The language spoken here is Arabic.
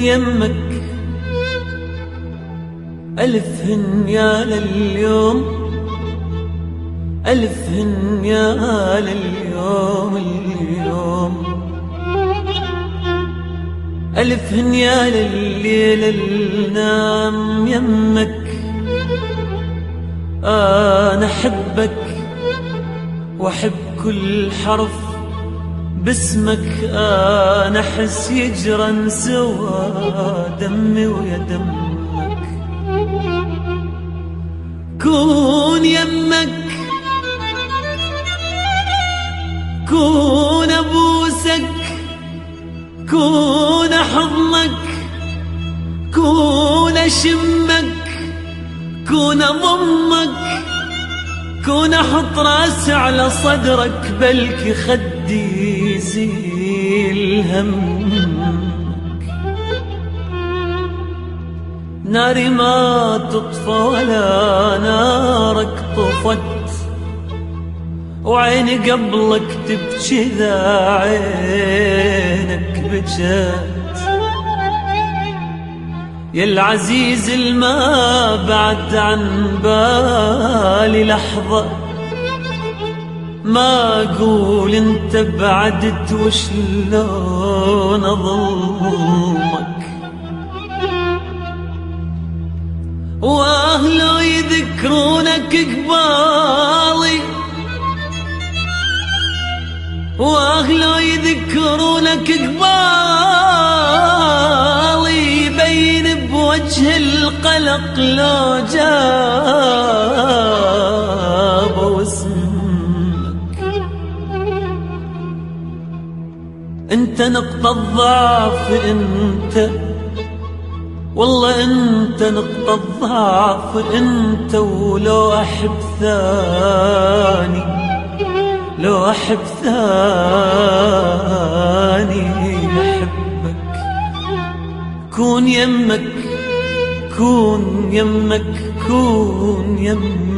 يمك ألف هنيا لليوم، ألف هنيا لليوم اليوم، ألف هنيا لليل النام يمك. أنا أحبك وأحب كل حرف باسمك، أنا أحس يجرن سوا دمي ويا دمك. كون يمك، كون أبوسك، كون حضنك، كون أشمك، كون أضمك، كون أحط راسي على صدرك، بلكي خدي يزيل همك. ناري ما تطفى ولا نارك طفت، وعيني قبلك تبكي ذا عينك بجت. يا العزيز الما بعد عن بالي لحظة، ما أقول انت بعدت وشلون أظلمك. وأهلو يذكرونك قبالي، وأهلو يذكرونك قبالي، يبين بوجه القلق لو جابوا اسمك. انت نقطة الضعف، انت والله انت نقطة الضعف انت. ولو احب ثاني، لو أحب ثاني أحبك. كون يمك، كون يمك، كون يمك.